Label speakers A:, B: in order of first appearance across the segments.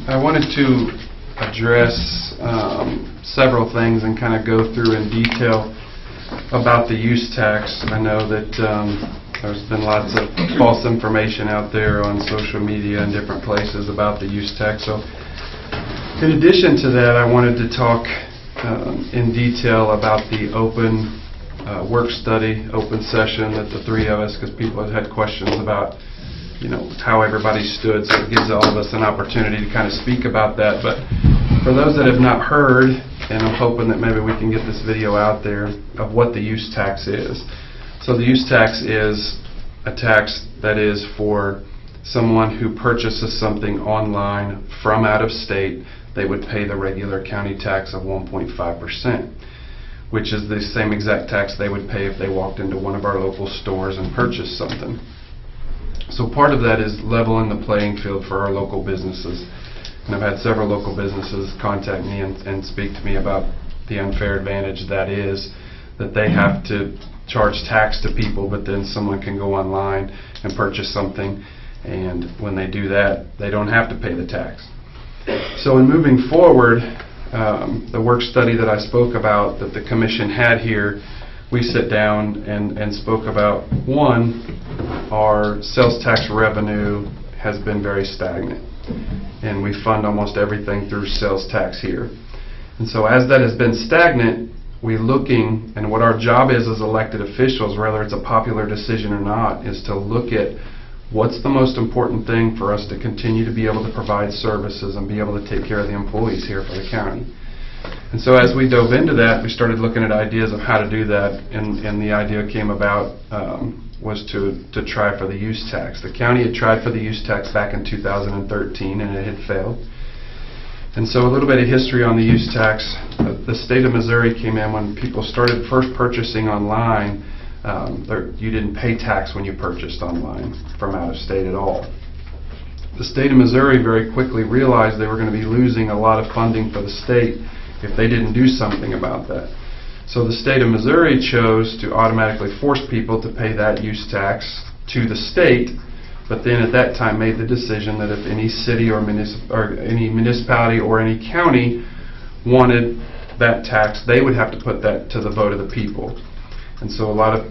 A: I wanted to address several things and kind of go through in detail about the use tax. I know that there's been lots of false information out there on social media and different places about the use tax. So in addition to that, I wanted to talk in detail about the open work study, open session that the three of us, because people had questions about how everybody stood, so it gives all of us an opportunity to kind of speak about that. But for those that have not heard, and I'm hoping that maybe we can get this video out there of what the use tax is. So the use tax is a tax that is for someone who purchases something online from out of state. They would pay the regular county tax of 1.5%, which is the same exact tax they would pay if they walked into one of our local stores and purchased something. So part of that is leveling the playing field for our local businesses. And I've had several local businesses contact me and speak to me about the unfair advantage that is, that they have to charge tax to people, but then someone can go online and purchase something, and when they do that, they don't have to pay the tax. So in moving forward, the work study that I spoke about that the commission had here, we sat down and spoke about, one, our sales tax revenue has been very stagnant, and we fund almost everything through sales tax here. And so as that has been stagnant, we're looking, and what our job is as elected officials, whether it's a popular decision or not, is to look at what's the most important thing for us to continue to be able to provide services and be able to take care of the employees here for the county. And so as we dove into that, we started looking at ideas of how to do that, and the idea came about was to try for the use tax. The county had tried for the use tax back in 2013, and it had failed. And so a little bit of history on the use tax. The state of Missouri came in when people started first purchasing online. You didn't pay tax when you purchased online from out of state at all. The state of Missouri very quickly realized they were going to be losing a lot of funding for the state if they didn't do something about that. So the state of Missouri chose to automatically force people to pay that use tax to the state, but then at that time made the decision that if any city or any municipality or any county wanted that tax, they would have to put that to the vote of the people. And so a lot of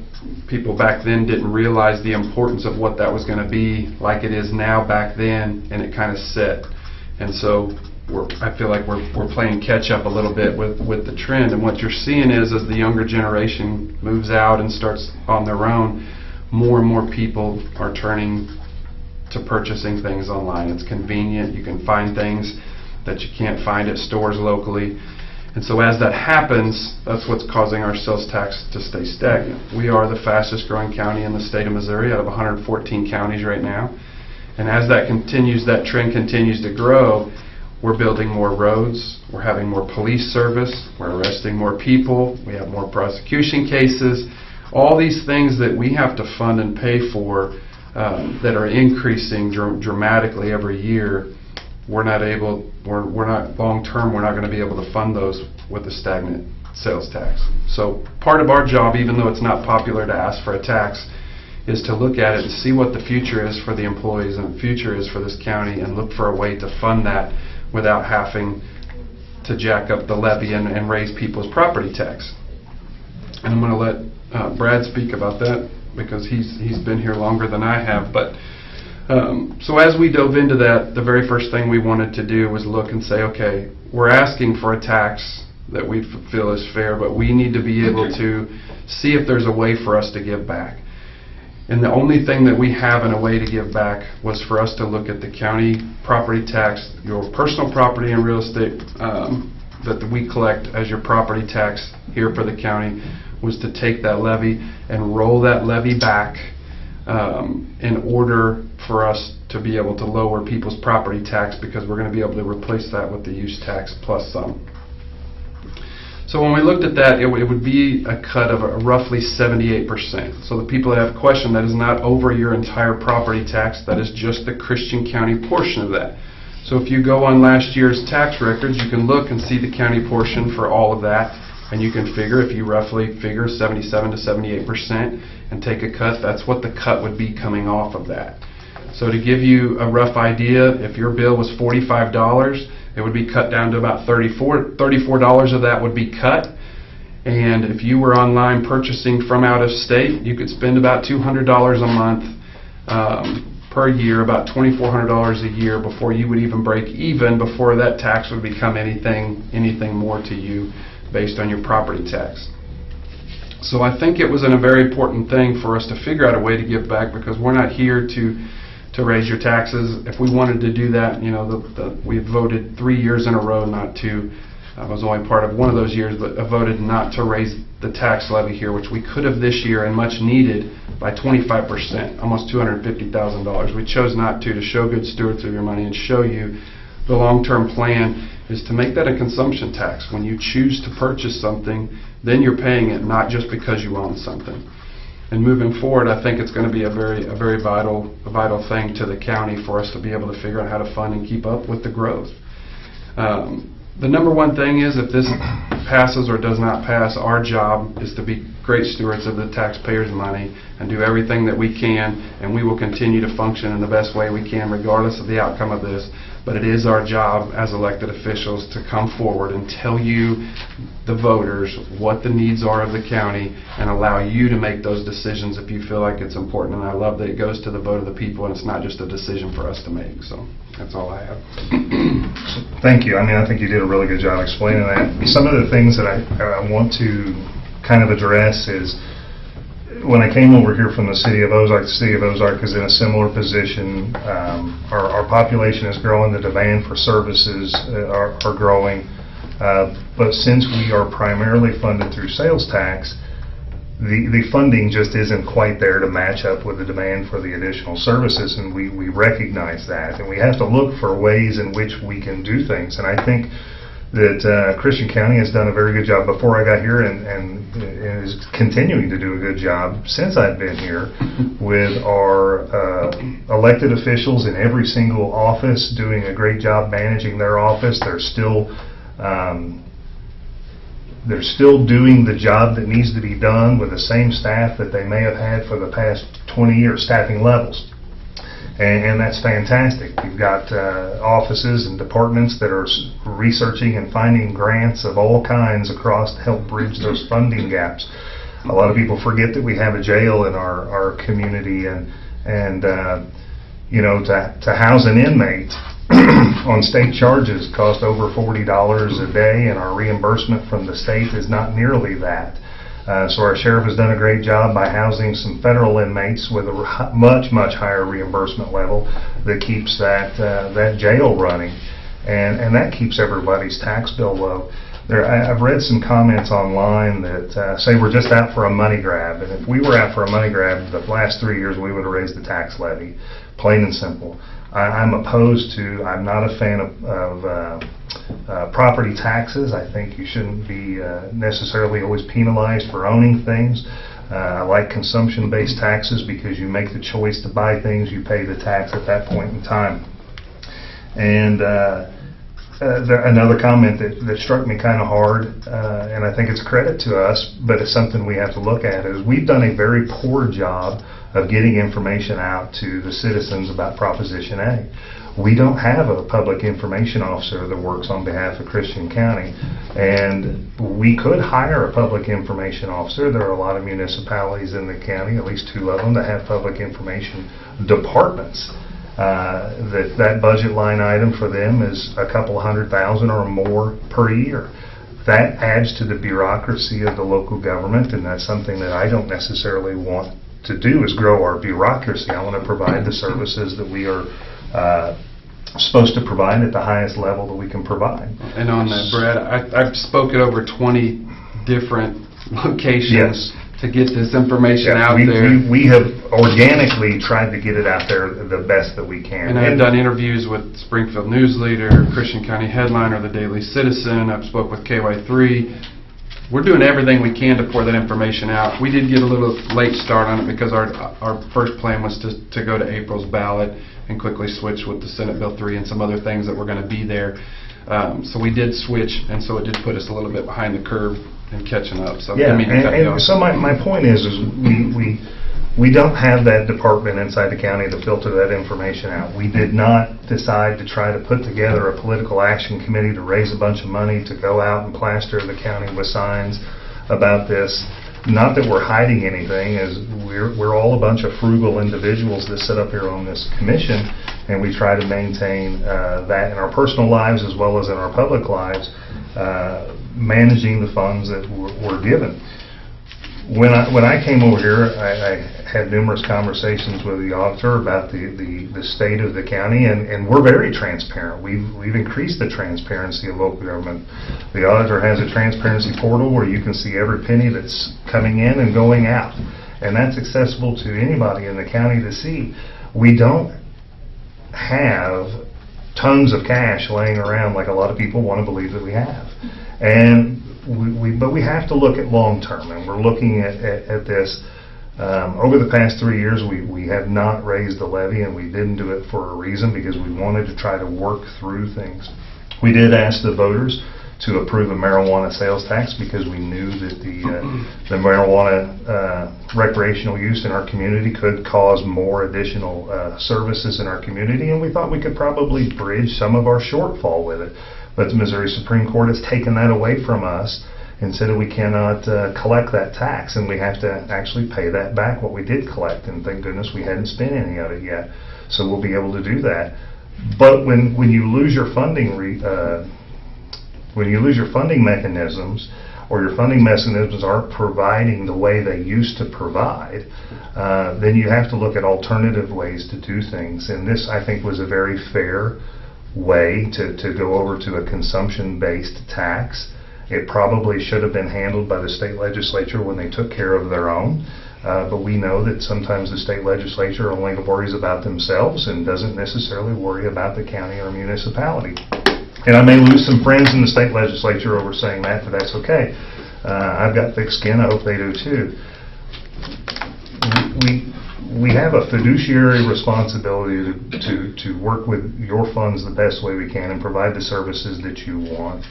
A: people back then didn't realize the importance of what that was going to be like it is now back then, and it kind of set. And so I feel like we're playing catch up a little bit with the trend, and what you're seeing is as the younger generation moves out and starts on their own, more and more people are turning to purchasing things online. It's convenient. You can find things that you can't find at stores locally. And so as that happens, that's what's causing our sales tax to stay stagnant. We are the fastest growing county in the state of Missouri out of 114 counties right now. And as that continues, that trend continues to grow, we're building more roads, we're having more police service, we're arresting more people, we have more prosecution cases. All these things that we have to fund and pay for that are increasing dramatically every year, we're not long term, we're not going to be able to fund those with a stagnant sales tax. So part of our job, even though it's not popular to ask for a tax, is to look at it and see what the future is for the employees and the future is for this county, and look for a way to fund that without having to jack up the levy and raise people's property tax. And I'm going to let Brad speak about that because he's been here longer than I have. But so as we dove into that, the very first thing we wanted to do was look and say, okay, we're asking for a tax that we feel is fair, but we need to be able to see if there's a way for us to give back. And the only thing that we have in a way to give back was for us to look at the county property tax, your personal property and real estate that we collect as your property tax here for the county, was to take that levy and roll that levy back in order for us to be able to lower people's property tax, because we're going to be able to replace that with the use tax plus some. So when we looked at that, it would be a cut of roughly 78%. So the people that have a question, that is not over your entire property tax, that is just the Christian County portion of that. So if you go on last year's tax records, you can look and see the county portion for all of that, and you can figure, if you roughly figure 77 to 78% and take a cut, that's what the cut would be coming off of that. So to give you a rough idea, if your bill was $45, it would be cut down to about $34 of that would be cut. And if you were online purchasing from out of state, you could spend about $200 a month per year, about $2,400 a year before you would even break even, before that tax would become anything more to you based on your property tax. So I think it was a very important thing for us to figure out a way to give back, because we're not here to raise your taxes. If we wanted to do that, you know, we voted 3 years in a row not to. I was only part of one of those years, but I voted not to raise the tax levy here, which we could have this year and much needed, by 25%, almost $250,000. We chose not to show good stewards of your money and show you the long-term plan is to make that a consumption tax. When you choose to purchase something, then you're paying it, not just because you own something. And moving forward, I think it's going to be a very vital thing to the county for us to be able to figure out how to fund and keep up with the growth. The number one thing is, if this passes or does not pass, our job is to be great stewards of the taxpayers' money and do everything that we can, and we will continue to function in the best way we can regardless of the outcome of this. But it is our job as elected officials to come forward and tell you, the voters, what the needs are of the county and allow you to make those decisions if you feel like it's important. And I love that it goes to the vote of the people and it's not just a decision for us to make. So that's all I have.
B: Thank you. I mean, I think you did a really good job explaining that. Some of the things that I want to kind of address is, when I came over here from the city of Ozark is in a similar position. Our population is growing, the demand for services are growing, but since we are primarily funded through sales tax, the funding just isn't quite there to match up with the demand for the additional services, and we recognize that, and we have to look for ways in which we can do things. And I think that Christian County has done a very good job before I got here, and is continuing to do a good job since I've been here, with our elected officials in every single office doing a great job managing their office. They're still doing the job that needs to be done with the same staff that they may have had for the past 20 years, staffing levels. And that's fantastic. We've got offices and departments that are researching and finding grants of all kinds across to help bridge those funding gaps. A lot of people forget that we have a jail in our community, and you know, to house an inmate on state charges cost over $40 a day, and our reimbursement from the state is not nearly that. So our sheriff has done a great job by housing some federal inmates with a much higher reimbursement level that keeps that jail running, and that keeps everybody's tax bill low. I've read some comments online that say we're just out for a money grab, and if we were out for a money grab the last 3 years, we would have raised the tax levy, plain and simple. I'm not a fan of property taxes. I think you shouldn't be necessarily always penalized for owning things. I like consumption-based taxes because you make the choice to buy things, you pay the tax at that point in time. And another comment that struck me kind of hard, and I think it's a credit to us, but it's something we have to look at, is we've done a very poor job of getting information out to the citizens about Proposition A. We don't have a public information officer that works on behalf of Christian County, and we could hire a public information officer. There are a lot of municipalities in the county, at least 2 of them, that have public information departments. That budget line item for them is a couple $100,000 or more per year. That adds to the bureaucracy of the local government, and that's something that I don't necessarily want to do, is grow our bureaucracy. I want to provide the services that we are supposed to provide at the highest level that we can provide.
A: And on that, Brad, I've spoken over 20 different locations. Yes. To get this information out there.
B: We have organically tried to get it out there the best that we can.
A: And I've done interviews with Springfield News Leader, Christian County Headliner, the Daily Citizen. I've spoke with KY3. We're doing everything we can to pour that information out. We did get a little late start on it because our first plan was to go to April's ballot and quickly switch with the Senate Bill 3 and some other things that were going to be there. So we did switch, and so it did put us a little bit behind the curve and catching up. So
B: yeah, and so my point is we We don't have that department inside the county to filter that information out. We did not decide to try to put together a political action committee to raise a bunch of money to go out and plaster the county with signs about this. Not that we're hiding anything, as we're all a bunch of frugal individuals that sit up here on this commission, and we try to maintain that in our personal lives as well as in our public lives, managing the funds that we're given. When I came over here, I had numerous conversations with the auditor about the state of the county, and we're very transparent. We've increased the transparency of local government. The auditor has a transparency portal where you can see every penny that's coming in and going out, and that's accessible to anybody in the county to see. We don't have tons of cash laying around like a lot of people want to believe that we have. And but we have to look at long term, and we're looking at this. Over the past 3 years, we have not raised the levy, and we didn't do it for a reason, because we wanted to try to work through things. We did ask the voters to approve a marijuana sales tax because we knew that the marijuana recreational use in our community could cause more additional services in our community, and we thought we could probably bridge some of our shortfall with it. But the Missouri Supreme Court has taken that away from us and said that we cannot collect that tax, and we have to actually pay that back, what we did collect, and thank goodness we hadn't spent any of it yet. So we'll be able to do that. But when you lose your funding mechanisms, or your funding mechanisms aren't providing the way they used to provide, then you have to look at alternative ways to do things. And this, I think, was a very fair way to go over to a consumption-based tax. It probably should have been handled by the state legislature when they took care of their own. But we know that sometimes the state legislature only worries about themselves and doesn't necessarily worry about the county or municipality. And I may lose some friends in the state legislature over saying that, but that's okay. I've got thick skin. I hope they do too. We have a fiduciary responsibility to work with your funds the best way we can and provide the services that you want.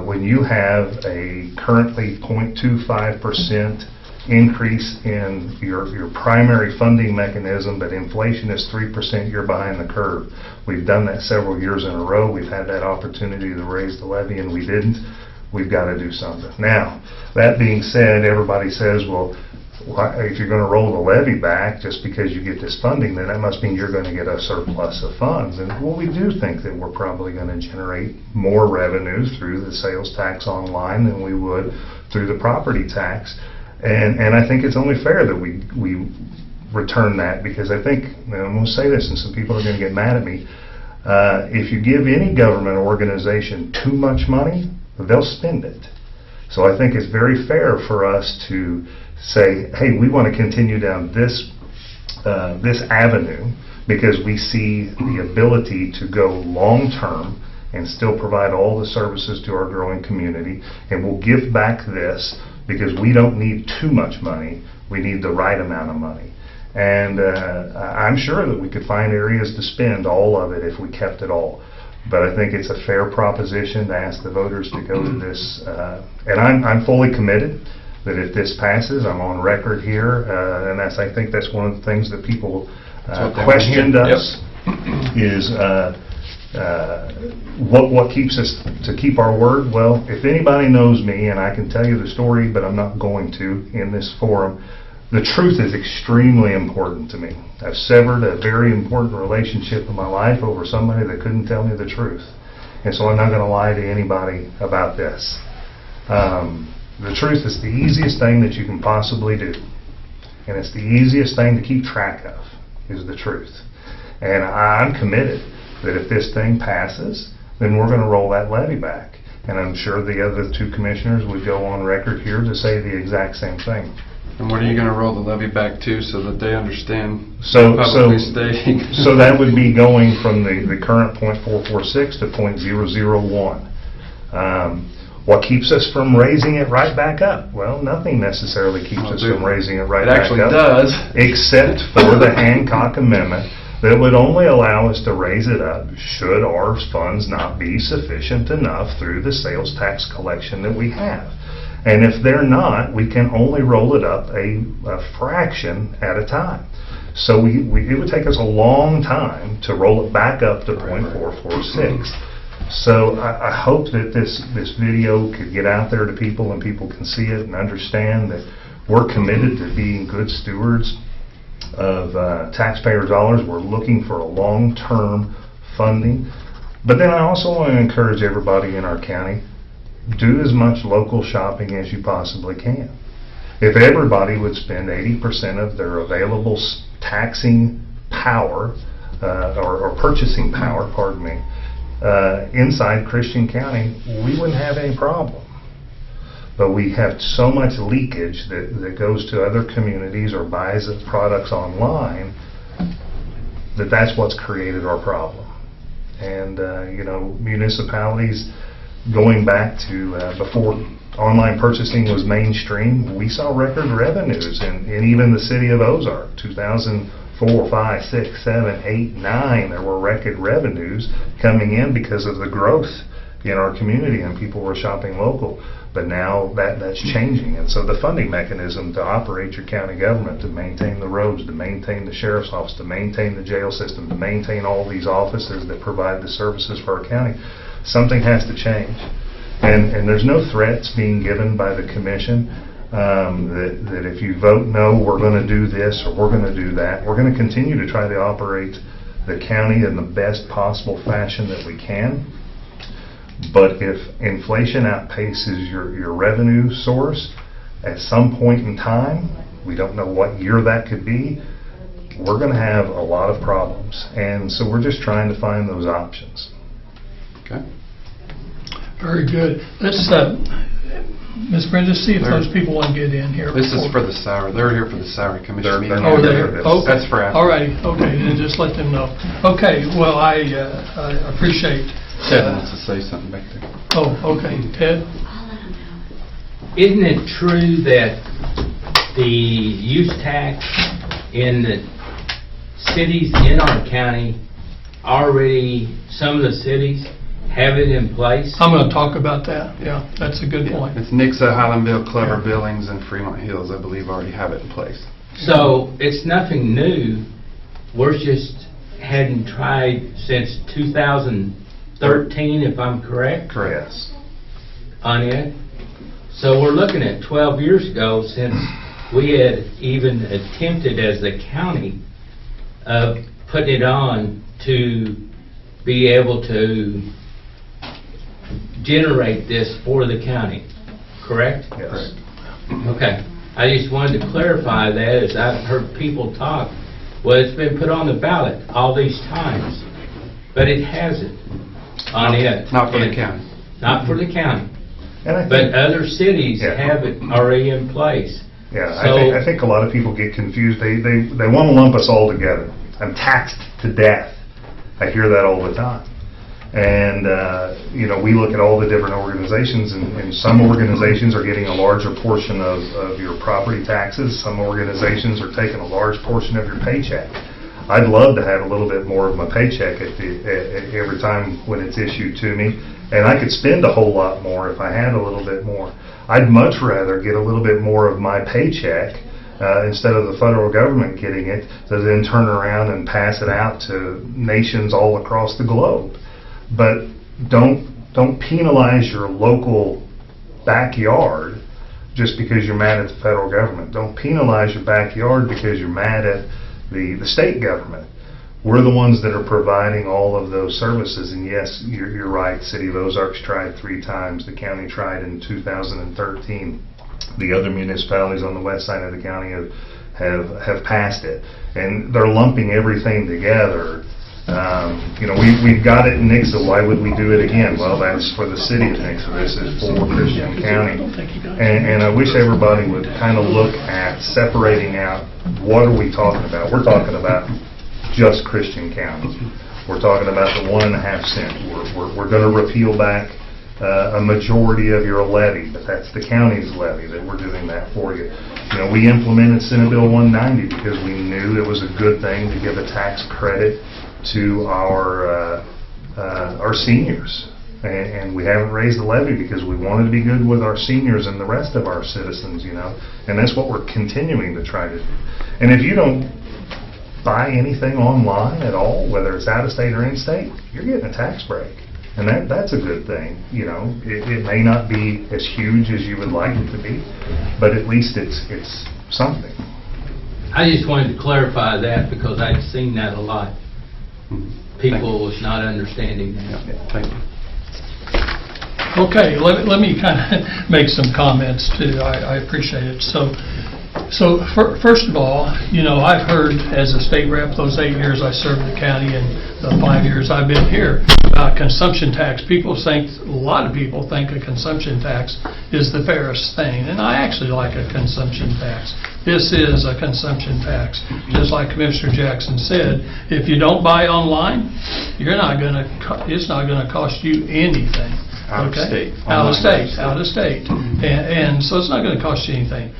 B: When you have a currently 0.25% increase in your primary funding mechanism, but inflation is 3%, you're behind the curve. We've done that several years in a row. We've had that opportunity to raise the levy, and we didn't. We've got to do something. Now, that being said, everybody says, well, if you're going to roll the levy back just because you get this funding, then that must mean you're going to get a surplus of funds. And well, we do think that we're probably going to generate more revenue through the sales tax online than we would through the property tax. And I think it's only fair that we return that, because I think, and I'm going to say this and some people are going to get mad at me, if you give any government organization too much money, they'll spend it. So I think it's very fair for us to say, hey, we want to continue down this avenue because we see the ability to go long-term and still provide all the services to our growing community, and we'll give back this because we don't need too much money, we need the right amount of money. And I'm sure that we could find areas to spend all of it if we kept it all. But I think it's a fair proposition to ask the voters to go to this, and I'm fully committed that if this passes, I'm on record here, and I think that's one of the things that people questioned us, is what keeps us to keep our word. Well, if anybody knows me, and I can tell you the story, but I'm not going to in this forum, the truth is extremely important to me. I've severed a very important relationship in my life over somebody that couldn't tell me the truth. And so I'm not going to lie to anybody about this. The truth is the easiest thing that you can possibly do. And it's the easiest thing to keep track of, is the truth. And I'm committed that if this thing passes, then we're going to roll that levy back. And I'm sure the other two commissioners would go on record here to say the exact same thing.
A: And what are you going to roll the levy back to so that they understand
B: publicly
A: stating?
B: So that would be going from the current 0.446 to 0.001. What keeps us from raising it right back up? Well, nothing necessarily keeps us from raising it right back up.
A: It actually does.
B: Except for the Hancock Amendment that would only allow us to raise it up should our funds not be sufficient enough through the sales tax collection that we have. And if they're not, we can only roll it up a fraction at a time. So it would take us a long time to roll it back up to 0.446. So I hope that this video could get out there to people and people can see it and understand that we're committed to being good stewards of taxpayer dollars. We're looking for a long-term funding. But then I also want to encourage everybody in our county, do as much local shopping as you possibly can. If everybody would spend 80% of their available taxing power, or purchasing power, pardon me, inside Christian County, we wouldn't have any problem. But we have so much leakage that goes to other communities or buys of products online that's what's created our problem. And municipalities, going back to before online purchasing was mainstream, we saw record revenues in even the city of Ozark. 2004, 5, 6, 7, 8, 9, there were record revenues coming in because of the growth in our community and people were shopping local. But now that's changing, and so the funding mechanism to operate your county government, to maintain the roads, to maintain the sheriff's office, to maintain the jail system, to maintain all these offices that provide the services for our county, something has to change. And there's no threats being given by the commission that if you vote no, we're going to do this or we're going to do that. We're going to continue to try to operate the county in the best possible fashion that we can. But if inflation outpaces your revenue source, at some point in time, we don't know what year that could be, we're going to have a lot of problems. And so we're just trying to find those options.
A: Okay.
C: Very good. Let's, Ms. Brenda, see if those people want to get in here.
A: This is for the salary. They're here for the salary commission meeting.
C: Oh, they're, okay.
A: That's for after.
C: All righty, okay, then just let them know. Okay, well, I appreciate.
A: Ted wants to say something back there.
C: Oh, okay, Ted?
D: Isn't it true that the use tax in the cities in our county already, some of the cities have it in place?
C: I'm going to talk about that, yeah, that's a good point.
A: It's Nixa, Highlandville, Clever Billings, and Fremont Hills, I believe, already have it in place.
D: So it's nothing new. We're just hadn't tried since 2013, if I'm correct?
B: Correct.
D: On it. So we're looking at 12 years ago since we had even attempted as the county putting it on to be able to generate this for the county, correct?
B: Yes.
D: Okay. I just wanted to clarify that as I've heard people talk. Well, it's been put on the ballot all these times, but it hasn't on it.
A: Not for the county.
D: Not for the county.
B: And I
D: But
B: think,
D: other cities
B: Yeah.
D: have it already in place.
B: yeah,
D: So-
B: I think a lot of people get confused. They want to lump us all together. I'm taxed to death. I hear that all the time. And, we look at all the different organizations, and some organizations are getting a larger portion of your property taxes. Some organizations are taking a large portion of your paycheck. I'd love to have a little bit more of my paycheck every time when it's issued to me, and I could spend a whole lot more if I had a little bit more. I'd much rather get a little bit more of my paycheck instead of the federal government getting it, to then turn around and pass it out to nations all across the globe. But don't penalize your local backyard just because you're mad at the federal government. Don't penalize your backyard because you're mad at the state government. We're the ones that are providing all of those services, and yes, you're right, City of Ozarks tried 3 times. The county tried in 2013. The other municipalities on the west side of the county have passed it, and they're lumping everything together. We've got it in Nixa. Why would we do it again? Well, that's for the city of Nixa. This is for Christian County. And I wish everybody would kind of look at separating out what are we talking about. We're talking about just Christian County. We're talking about the 1.5 cent. We're going to repeal back a majority of your levy, but that's the county's levy that we're doing that for you. We implemented Senate Bill 190 because we knew it was a good thing to give a tax credit to our seniors. And we haven't raised the levy because we wanted to be good with our seniors and the rest of our citizens, you know? And that's what we're continuing to try to do. And if you don't buy anything online at all, whether it's out of state or in state, you're getting a tax break. And that's a good thing, you know. It may not be as huge as you would like it to be, but at least it's something.
D: I just wanted to clarify that because I've seen that a lot. People was not understanding that.
A: Yeah, thank you.
C: Okay, let me kind of make some comments too. I appreciate it. So first of all, you know, I've heard as a state rep, those 8 years I served the county and the 5 years I've been here, about consumption tax. A lot of people think a consumption tax is the fairest thing, and I actually like a consumption tax. This is a consumption tax. Just like Commissioner Jackson said, if you don't buy online, it's not going to cost you anything.
A: Out of
C: Okay?
A: state.
C: Out of
A: Online
C: state, out of state. And so it's not going to cost you anything.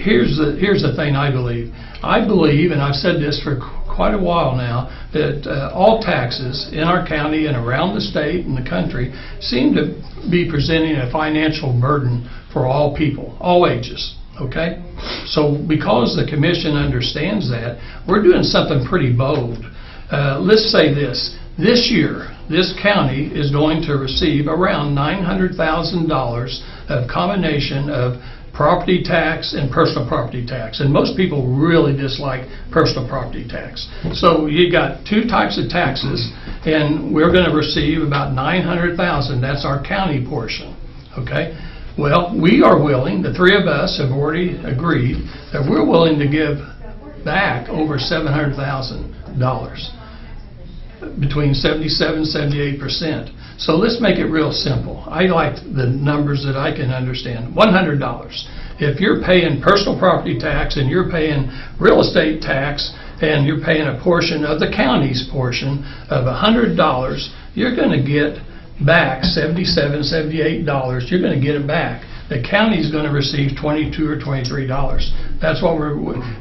C: Here's the thing I believe. I believe, and I've said this for quite a while now, that all taxes in our county and around the state and the country seem to be presenting a financial burden for all people, all ages. Okay? So because the commission understands that, we're doing something pretty bold. Let's say this. This year, this county is going to receive around $900,000 of combination of property tax and personal property tax. And most people really dislike personal property tax. So you got two types of taxes, and we're going to receive about $900,000. That's our county portion. Okay? Well, we are willing, the three of us have already agreed, that we're willing to give back over $700,000. Between 77 and 78%. So let's make it real simple. I like the numbers that I can understand. $100. If you're paying personal property tax and you're paying real estate tax and you're paying a portion of the county's portion of $100, you're going to get back $77, $78. You're going to get it back. The county's going to receive $22 or $23. That's what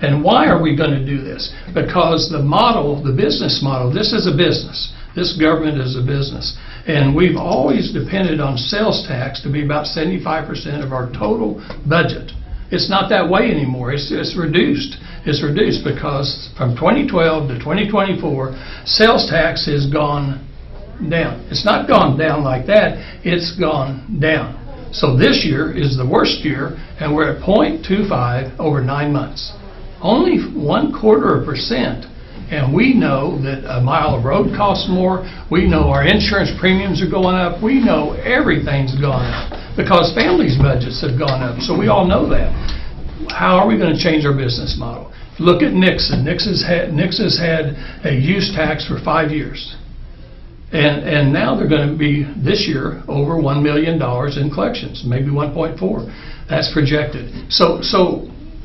C: and why are we going to do this? Because the model, the business model, this is a business. This government is a business. And we've always depended on sales tax to be about 75% of our total budget. It's not that way anymore. It's reduced. It's reduced because from 2012 to 2024, sales tax has gone down. It's not gone down like that. It's gone down. So this year is the worst year, and we're at 0.25 over 9 months. Only 0.25%. And we know that a mile of road costs more. We know our insurance premiums are going up. We know everything's gone up because families' budgets have gone up. So we all know that. How are we going to change our business model? Look at Nixon. Nixon's had a use tax for 5 years. And now they're going to be, this year, over $1 million in collections, maybe 1.4. That's projected. So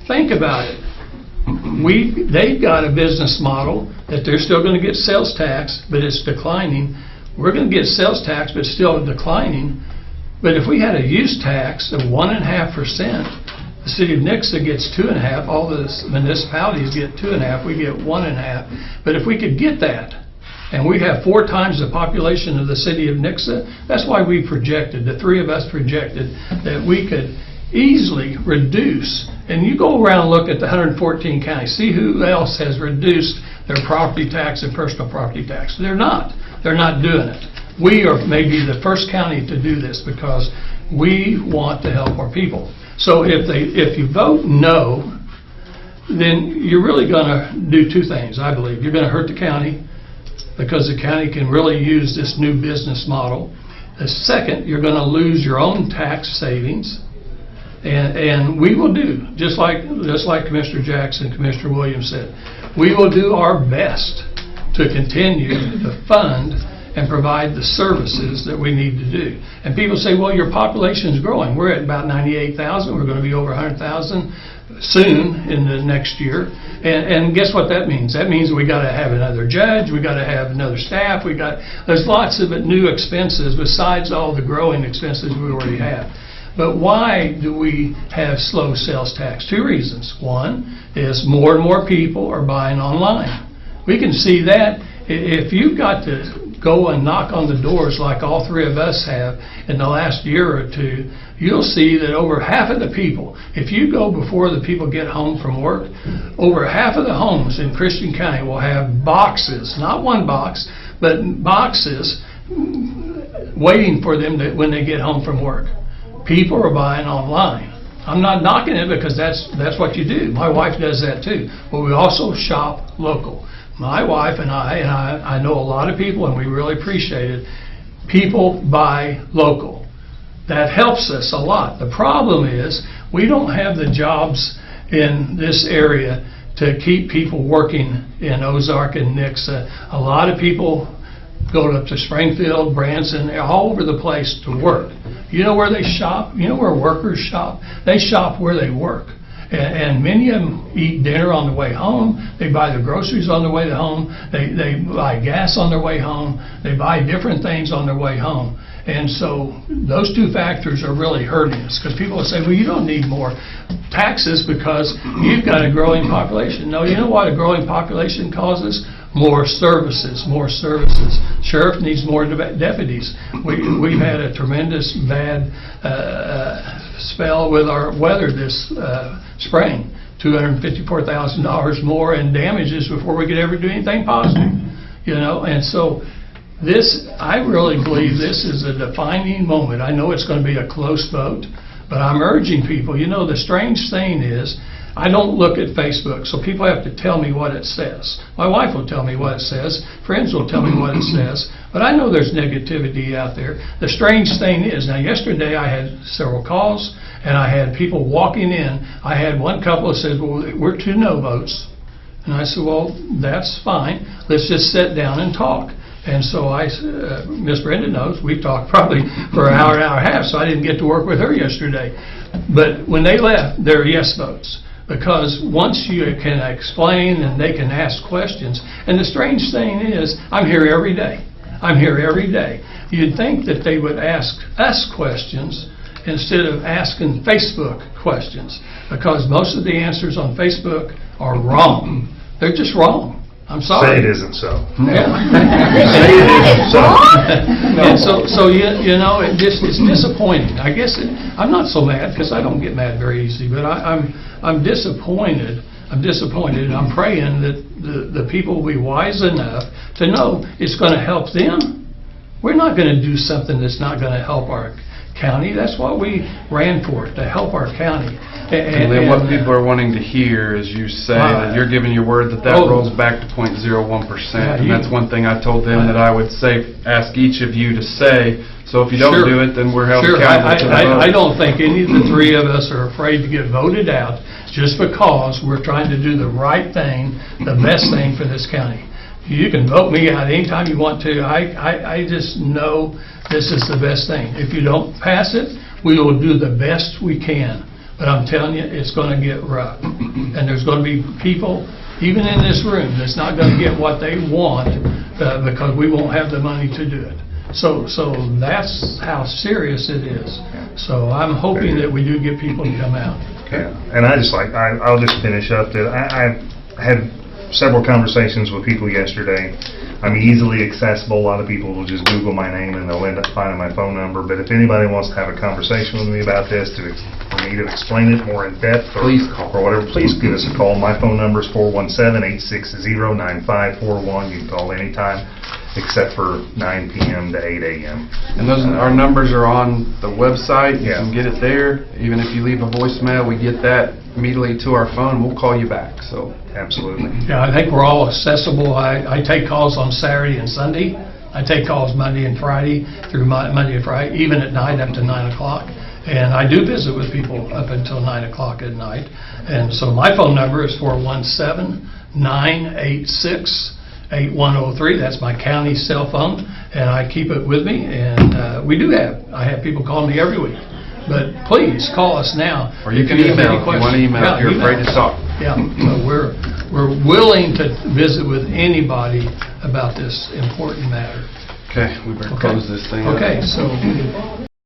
C: think about it. They've got a business model that they're still going to get sales tax, but it's declining. We're going to get sales tax, but still declining. But if we had a use tax of 1.5%, the city of Nixa gets 2.5%, all the municipalities get 2.5%, we get 1.5%. But if we could get that, and we have 4 times the population of the city of Nixa, that's why we projected, the three of us projected, that we could easily reduce. And you go around and look at the 114 counties, see who else has reduced their property tax and personal property tax. They're not doing it. We are maybe the first county to do this because we want to help our people. So if you vote no, then you're really going to do 2 things, I believe. You're going to hurt the county because the county can really use this new business model. The second, you're going to lose your own tax savings. And we will do, just like Commissioner Jackson, Commissioner Williams said, we will do our best to continue to fund and provide the services that we need to do. And people say, well, your population is growing. We're at about 98,000. We're going to be over 100,000 soon in the next year. And guess what that means? That means we got to have another judge. We got to have another staff. There's lots of new expenses besides all the growing expenses we already have. But why do we have slow sales tax? 2 reasons. One is more and more people are buying online. We can see that if you've got to go and knock on the doors like all three of us have in the last year or two, you'll see that over half of the people, if you go before the people get home from work, over half of the homes in Christian County will have boxes, not one box, but boxes waiting for them when they get home from work. People are buying online. I'm not knocking it because that's what you do. My wife does that too. But we also shop local. My wife and I know a lot of people, and we really appreciate it. People buy local. That helps us a lot. The problem is we don't have the jobs in this area to keep people working in Ozark and Nixa. A lot of people go up to Springfield, Branson, they're all over the place to work. You know where they shop? You know where workers shop? They shop where they work. And many of them eat dinner on the way home. They buy their groceries on their way home. They buy gas on their way home. They buy different things on their way home. And so those two factors are really hurting us, because people will say, well, you don't need more taxes because you've got a growing population. No, you know what a growing population causes? More services, more services. Sheriff needs more deputies. We've had a tremendous bad spell with our weather this spring. $254,000 more in damages before we could ever do anything positive. You know, and so this, I really believe this is a defining moment. I know it's going to be a close vote, but I'm urging people. You know, the strange thing is, I don't look at Facebook, so people have to tell me what it says. My wife will tell me what it says. Friends will tell me what it says. But I know there's negativity out there. The strange thing is, now yesterday I had several calls, and I had people walking in. I had one couple that said, well, we're 2 no votes. And I said, well, that's fine. Let's just sit down and talk. And so Miss Brenda knows, we talked probably for an hour and a half, so I didn't get to work with her yesterday. But when they left, there are yes votes. Because once you can explain and they can ask questions, and the strange thing is, I'm here every day. I'm here every day. You'd think that they would ask us questions instead of asking Facebook questions, because most of the answers on Facebook are wrong. They're just wrong. I'm sorry.
B: Say it isn't so.
C: Yeah.
B: Say it isn't so.
C: And so you know, it's disappointing. I guess I'm not so mad, because I don't get mad very easily, but I'm disappointed. I'm disappointed. I'm praying that the people will be wise enough to know it's going to help them. We're not going to do something that's not going to help our county. That's what we ran for, to help our county.
A: And then what people are wanting to hear is you say that you're giving your word that rolls back to 0.01%. And that's one thing I told them that I would say, ask each of you to say. So if you don't do it, then we're held accountable to the vote.
C: I don't think any of the 3 of us are afraid to get voted out just because we're trying to do the right thing, the best thing for this county. You can vote me out anytime you want to. I just know this is the best thing. If you don't pass it, we will do the best we can. But I'm telling you, it's going to get rough. And there's going to be people, even in this room, that's not going to get what they want because we won't have the money to do it. So that's how serious it is. So I'm hoping that we do get people to come out.
B: Okay. And I'll just finish up that I had several conversations with people yesterday. I'm easily accessible. A lot of people will just Google my name and they'll end up finding my phone number. But if anybody wants to have a conversation with me about this, for me to explain it more in depth, or whatever, please give us a call. My phone number is 417-860-9541. You can call anytime except for 9 p.m. to 8 a.m.
A: And our numbers are on the website. You
B: Yeah.
A: can get it there. Even if you leave a voicemail, we get that immediately to our phone. We'll call you back. So
B: Absolutely.
C: Yeah, I think we're all accessible. I take calls on Saturday and Sunday. I take calls Monday and Friday through Monday and Friday, even at night up to 9 o'clock. And I do visit with people up until 9 o'clock at night. And so my phone number is 417-986-8103. That's my county cell phone, and I keep it with me. And I have people calling me every week. But please call us now.
A: Or you can email if you want to email if you're afraid to talk.
C: Yeah, so we're willing to visit with anybody about this important matter.
A: Okay, we better close this thing up.
C: Okay, so